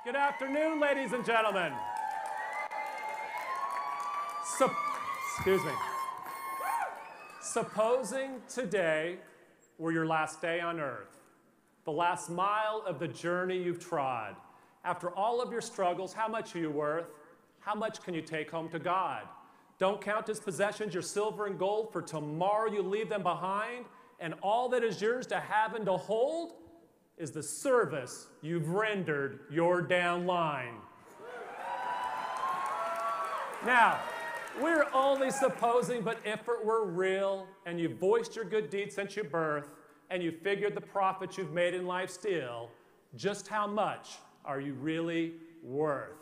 Good afternoon, ladies and gentlemen. Excuse me. Supposing today were your last day on earth, the last mile of the journey you've trod. After all of your struggles, how much are you worth? How much can you take home to God? Don't count as possessions your silver and gold, for tomorrow you leave them behind, and all that is yours to have and to hold is the service you've rendered your downline. Now, we're only supposing, but if it were real, and you voiced your good deeds since your birth, and you figured the profits you've made in life still, just how much are you really worth?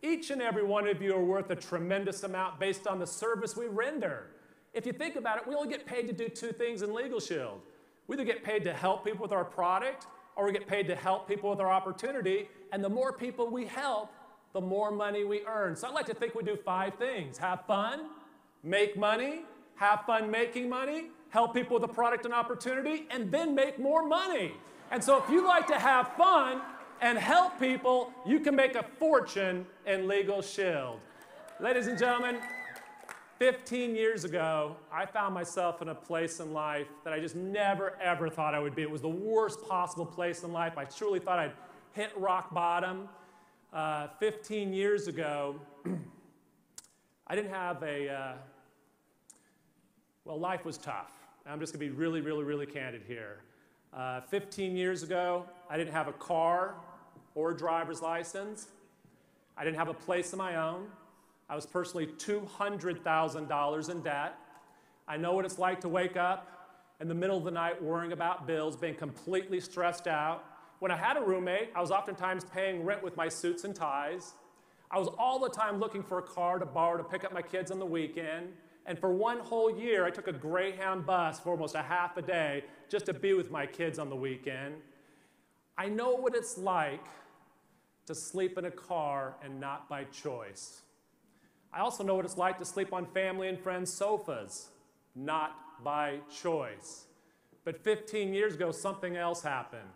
Each and every one of you are worth a tremendous amount based on the service we render. If you think about it, we only get paid to do two things in Legal Shield. We either get paid to help people with our product, or we get paid to help people with our opportunity, and the more people we help, the more money we earn. So I like to think we do 5 things. Have fun, make money, have fun making money, help people with a product and opportunity, and then make more money. And so if you like to have fun and help people, you can make a fortune in Legal Shield. Ladies and gentlemen, 15 years ago, I found myself in a place in life that I just never, ever thought I would be. It was the worst possible place in life. I truly thought I'd hit rock bottom. 15 years ago, I didn't have well, life was tough. I'm just going to be really, really, really candid here. 15 years ago, I didn't have a car or a driver's license. I didn't have a place of my own. I was personally $200,000 in debt. I know what it's like to wake up in the middle of the night worrying about bills, being completely stressed out. When I had a roommate, I was oftentimes paying rent with my suits and ties. I was all the time looking for a car to borrow to pick up my kids on the weekend. And for one whole year, I took a Greyhound bus for almost a half a day just to be with my kids on the weekend. I know what it's like to sleep in a car and not by choice. I also know what it's like to sleep on family and friends' sofas, not by choice. But 15 years ago, something else happened.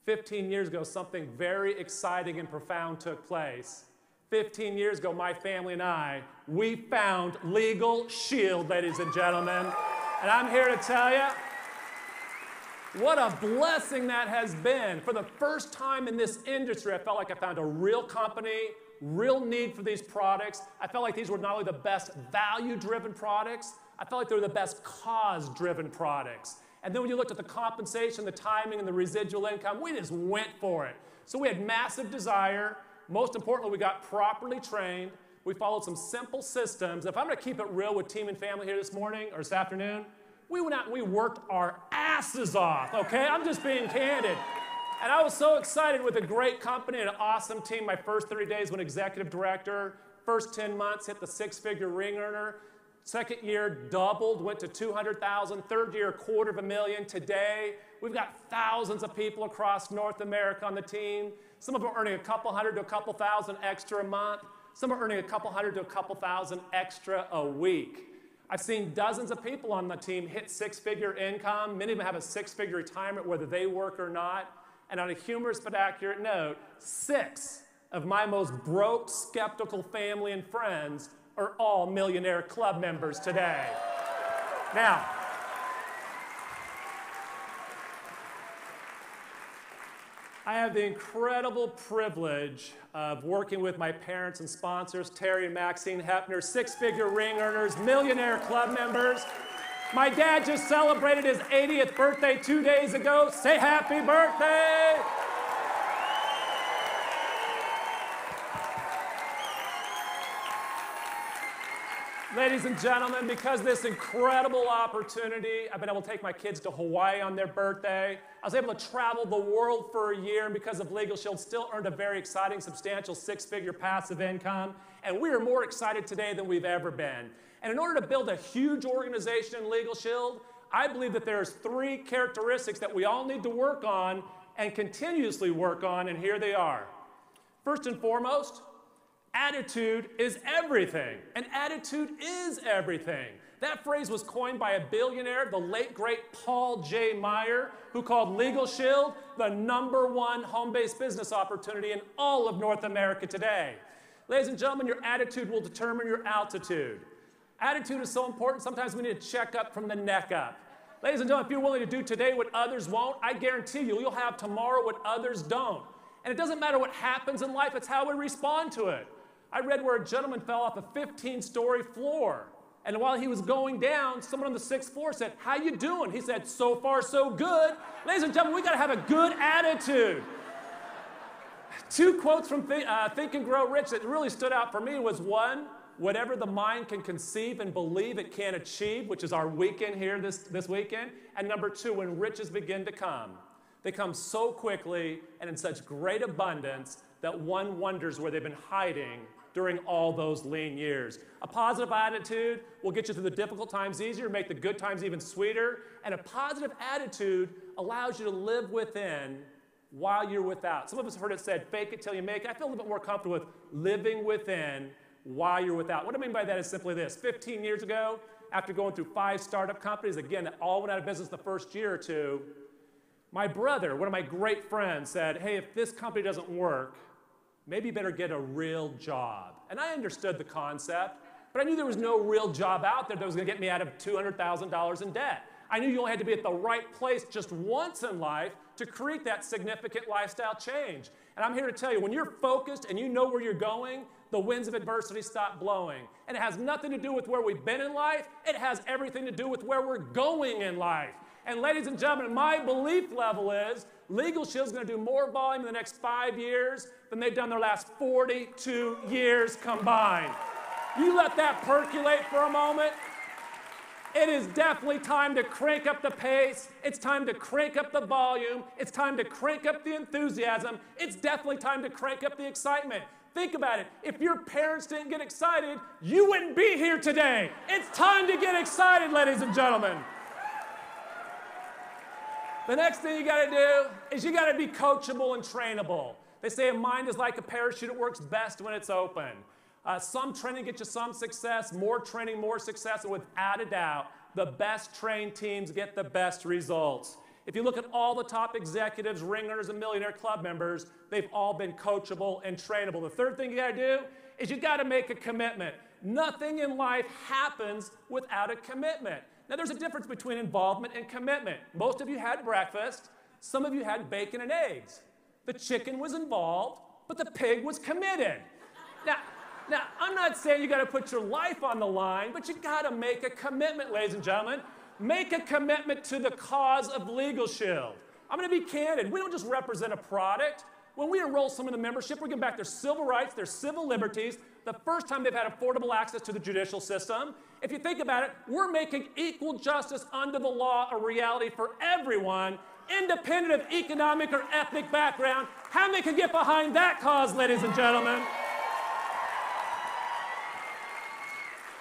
15 years ago, something very exciting and profound took place. 15 years ago, my family and I, we found Legal Shield, ladies and gentlemen. And I'm here to tell you, what a blessing that has been. For the first time in this industry, I felt like I found a real company, real need for these products. I felt like these were not only the best value-driven products, I felt like they were the best cause-driven products. And then when you looked at the compensation, the timing, and the residual income, we just went for it. So we had massive desire. Most importantly, we got properly trained. We followed some simple systems. If I'm going to keep it real with team and family here this morning or this afternoon, we went out and we worked our asses off, okay? I'm just being candid. And I was so excited with a great company and an awesome team. My first 30 days when executive director, first 10 months hit the 6-figure ring earner. Second year doubled, went to 200,000. Third year, $250,000. Today, we've got thousands of people across North America on the team. Some of them are earning a couple hundred to a couple thousand extra a month. Some are earning a couple hundred to a couple thousand extra a week. I've seen dozens of people on the team hit 6-figure income. Many of them have a 6-figure retirement whether they work or not. And on a humorous but accurate note, 6 of my most broke, skeptical family and friends are all Millionaire Club members today. Now, I have the incredible privilege of working with my parents and sponsors, Terry and Maxine Hepner, 6-figure ring earners, Millionaire Club members. My dad just celebrated his 80th birthday 2 days ago. Say happy birthday! Ladies and gentlemen, because of this incredible opportunity, I've been able to take my kids to Hawaii on their birthday. I was able to travel the world for a year, and because of Legal Shield, still earned a very exciting, substantial 6-figure passive income. And we are more excited today than we've ever been. And in order to build a huge organization in Legal Shield, I believe that there's 3 characteristics that we all need to work on and continuously work on, and here they are. First and foremost, Attitude is everything, and attitude is everything. That phrase was coined by a billionaire, the late great Paul J. Meyer, who called Legal Shield the #1 home-based business opportunity in all of North America today. Ladies and gentlemen, your attitude will determine your altitude. Attitude is so important, sometimes we need to check up from the neck up. Ladies and gentlemen, if you're willing to do today what others won't, I guarantee you, you'll have tomorrow what others don't. And it doesn't matter what happens in life, it's how we respond to it. I read where a gentleman fell off a 15-story floor. And while he was going down, someone on the 6th floor said, "How you doing?" He said, "So far, so good." Ladies and gentlemen, we got to have a good attitude. Two quotes from Think and Grow Rich that really stood out for me was one, whatever the mind can conceive and believe it can achieve, which is our weekend here this weekend. And number two, when riches begin to come, they come so quickly and in such great abundance that one wonders where they've been hiding during all those lean years. A positive attitude will get you through the difficult times easier, make the good times even sweeter, and a positive attitude allows you to live within while you're without. Some of us have heard it said, fake it till you make it. I feel a little bit more comfortable with living within while you're without. What I mean by that is simply this. 15 years ago, after going through 5 startup companies, again, that all went out of business the first year or two, my brother, one of my great friends, said, "Hey, if this company doesn't work, maybe you better get a real job." And I understood the concept, but I knew there was no real job out there that was going to get me out of $200,000 in debt. I knew you only had to be at the right place just once in life to create that significant lifestyle change. And I'm here to tell you, when you're focused and you know where you're going, the winds of adversity stop blowing. And it has nothing to do with where we've been in life. It has everything to do with where we're going in life. And ladies and gentlemen, my belief level is Legal Shield's going to do more volume in the next 5 years than they've done their last 42 years combined. You let that percolate for a moment. It is definitely time to crank up the pace. It's time to crank up the volume. It's time to crank up the enthusiasm. It's definitely time to crank up the excitement. Think about it. If your parents didn't get excited, you wouldn't be here today. It's time to get excited, ladies and gentlemen. The next thing you got to do is you got to be coachable and trainable. They say a mind is like a parachute. It works best when it's open. Some training gets you some success, more training, more success, and without a doubt, the best trained teams get the best results. If you look at all the top executives, ringers, and millionaire club members, they've all been coachable and trainable. The third thing you got to do is you got to make a commitment. Nothing in life happens without a commitment. Now, there's a difference between involvement and commitment. Most of you had breakfast. Some of you had bacon and eggs. The chicken was involved, but the pig was committed. Now, I'm not saying you got to put your life on the line, but you got to make a commitment, ladies and gentlemen. Make a commitment to the cause of Legal Shield. I'm going to be candid. We don't just represent a product. When we enroll someone in the membership, we're giving back their civil rights, their civil liberties, the first time they've had affordable access to the judicial system. If you think about it, we're making equal justice under the law a reality for everyone, independent of economic or ethnic background. How many can get behind that cause, ladies and gentlemen?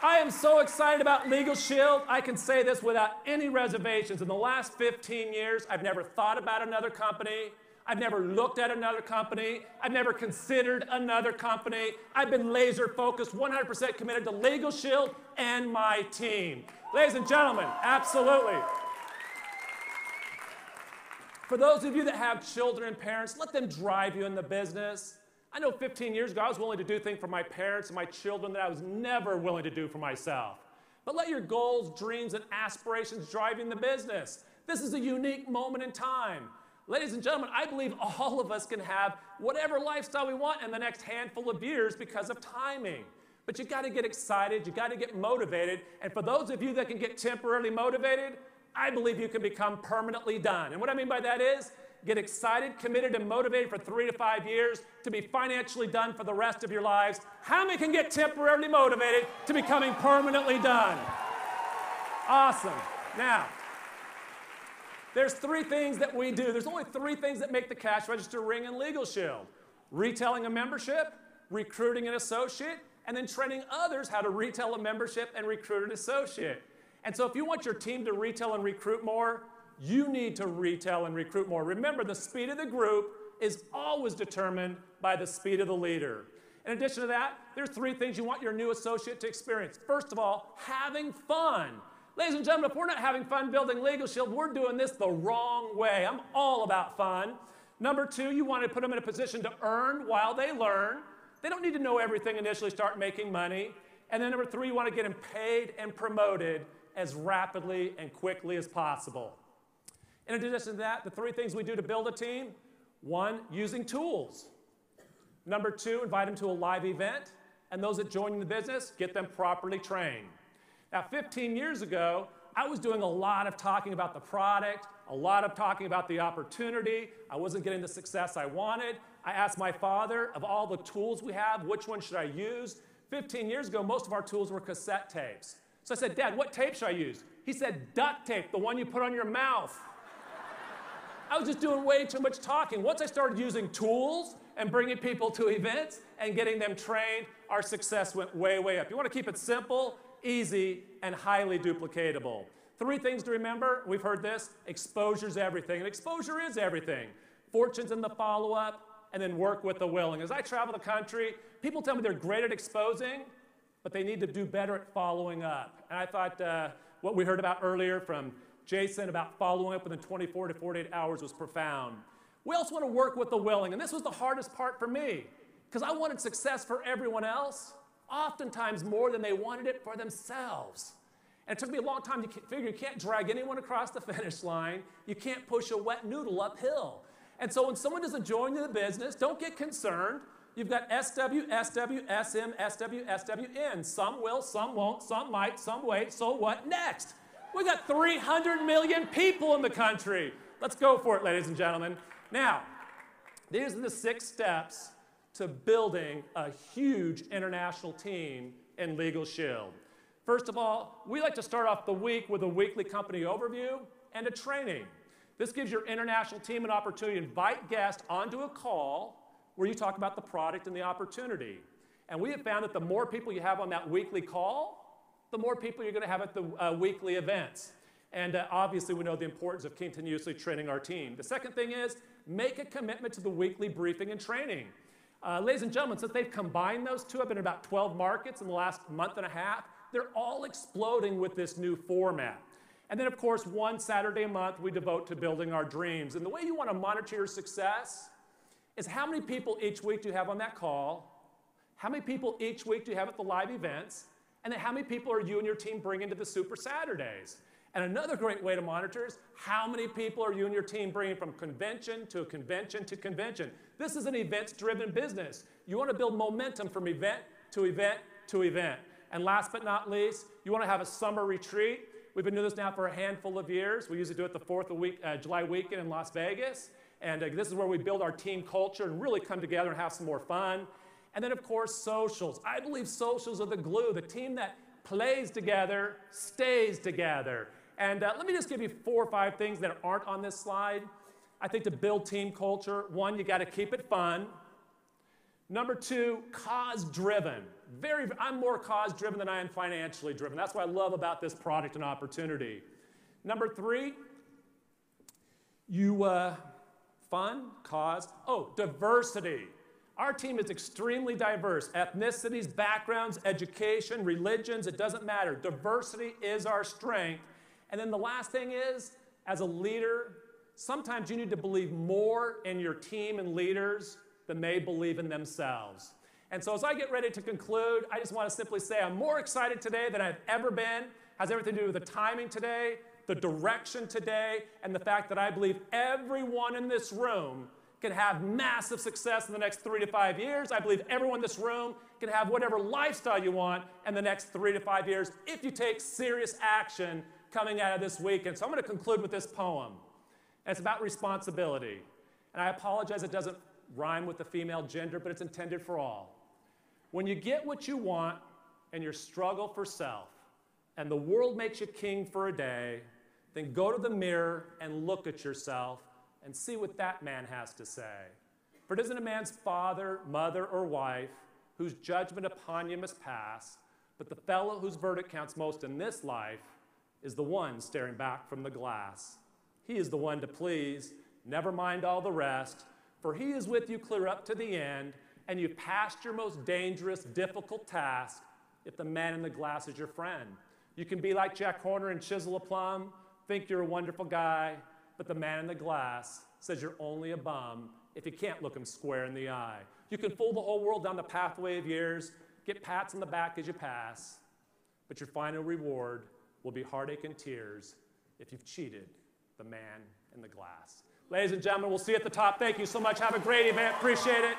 I am so excited about Legal Shield. I can say this without any reservations. In the last 15 years, I've never thought about another company. I've never looked at another company. I've never considered another company. I've been laser focused, 100% committed to Legal Shield and my team. Ladies and gentlemen, absolutely. For those of you that have children and parents, let them drive you in the business. I know 15 years ago, I was willing to do things for my parents and my children that I was never willing to do for myself. But let your goals, dreams, and aspirations drive you in the business. This is a unique moment in time. Ladies and gentlemen, I believe all of us can have whatever lifestyle we want in the next handful of years because of timing. But you got to get excited, you got to get motivated, and for those of you that can get temporarily motivated, I believe you can become permanently done. And what I mean by that is, get excited, committed, and motivated for 3 to 5 years to be financially done for the rest of your lives. How many can get temporarily motivated to becoming permanently done? Awesome. Now, there's 3 things that we do. There's only 3 things that make the cash register ring in Legal Shield. Retailing a membership, recruiting an associate, and then training others how to retail a membership and recruit an associate. And so if you want your team to retail and recruit more, you need to retail and recruit more. Remember, the speed of the group is always determined by the speed of the leader. In addition to that, there's 3 things you want your new associate to experience. First of all, having fun. Ladies and gentlemen, if we're not having fun building Legal Shield, we're doing this the wrong way. I'm all about fun. Number 2, you want to put them in a position to earn while they learn. They don't need to know everything initially, start making money. And then number 3, you want to get them paid and promoted as rapidly and quickly as possible. In addition to that, the 3 things we do to build a team: 1, using tools. Number 2, invite them to a live event. And those that join in the business, get them properly trained. Now, 15 years ago, I was doing a lot of talking about the product, a lot of talking about the opportunity. I wasn't getting the success I wanted. I asked my father, of all the tools we have, which one should I use? 15 years ago, most of our tools were cassette tapes. So I said, Dad, what tape should I use? He said, duct tape, the one you put on your mouth. I was just doing way too much talking. Once I started using tools and bringing people to events and getting them trained, our success went way, way up. You want to keep it simple, easy, and highly duplicatable. 3 things to remember. We've heard this. Exposure's everything. And exposure is everything. Fortune's in the follow-up, and then work with the willing. As I travel the country, people tell me they're great at exposing, but they need to do better at following up. And I thought what we heard about earlier from Jason about following up within 24 to 48 hours was profound. We also want to work with the willing, and this was the hardest part for me, because I wanted success for everyone else, oftentimes more than they wanted it for themselves. And it took me a long time to figure you can't drag anyone across the finish line. You can't push a wet noodle uphill. And so when someone doesn't join you in the business, don't get concerned. You've got SW, SW, SM, SW, SWN. Some will, some won't, some might, some wait. So what next? We got 300 million people in the country. Let's go for it, ladies and gentlemen. Now, these are the 6 steps to building a huge international team in Legal Shield. First of all, we like to start off the week with a weekly company overview and a training. This gives your international team an opportunity to invite guests onto a call where you talk about the product and the opportunity. And we have found that the more people you have on that weekly call, the more people you're going to have at the weekly events. And obviously, we know the importance of continuously training our team. The second thing is, make a commitment to the weekly briefing and training. Ladies and gentlemen, since they've combined those 2, I've been in about 12 markets in the last month and a half. They're all exploding with this new format. And then, of course, 1 Saturday a month we devote to building our dreams. And the way you want to monitor your success is how many people each week do you have on that call, how many people each week do you have at the live events, and then how many people are you and your team bringing to the Super Saturdays. And another great way to monitor is how many people are you and your team bringing from convention to convention to convention. This is an events-driven business. You want to build momentum from event to event to event. And last but not least, you want to have a summer retreat. We've been doing this now for a handful of years. We usually do it the 4th of July weekend in Las Vegas. And this is where we build our team culture and really come together and have some more fun. And then, of course, socials. I believe socials are the glue. The team that plays together stays together. And let me just give you 4 or 5 things that aren't on this slide. I think to build team culture, 1, you got to keep it fun. Number 2, cause-driven. I'm more cause-driven than I am financially driven. That's what I love about this product and opportunity. Number 3, fun, cause, diversity. Our team is extremely diverse. Ethnicities, backgrounds, education, religions, it doesn't matter. Diversity is our strength. And then the last thing is, as a leader, sometimes you need to believe more in your team and leaders than they believe in themselves. And so as I get ready to conclude, I just want to simply say I'm more excited today than I've ever been. It has everything to do with the timing today, the direction today, and the fact that I believe everyone in this room can have massive success in the next 3 to 5 years. I believe everyone in this room can have whatever lifestyle you want in the next 3 to 5 years if you take serious action coming out of this weekend. So I'm going to conclude with this poem. And it's about responsibility. And I apologize it doesn't rhyme with the female gender, but it's intended for all. When you get what you want and your struggle for self, and the world makes you king for a day, then go to the mirror and look at yourself and see what that man has to say. For it isn't a man's father, mother, or wife whose judgment upon you must pass, but the fellow whose verdict counts most in this life is the one staring back from the glass. He is the one to please, never mind all the rest, for he is with you clear up to the end, and you've passed your most dangerous, difficult task if the man in the glass is your friend. You can be like Jack Horner and chisel a plum, think you're a wonderful guy, but the man in the glass says you're only a bum if you can't look him square in the eye. You can fool the whole world down the pathway of years, get pats on the back as you pass, but your final reward will be heartache and tears if you've cheated the man in the glass. Ladies and gentlemen, we'll see you at the top. Thank you so much. Have a great event. Appreciate it.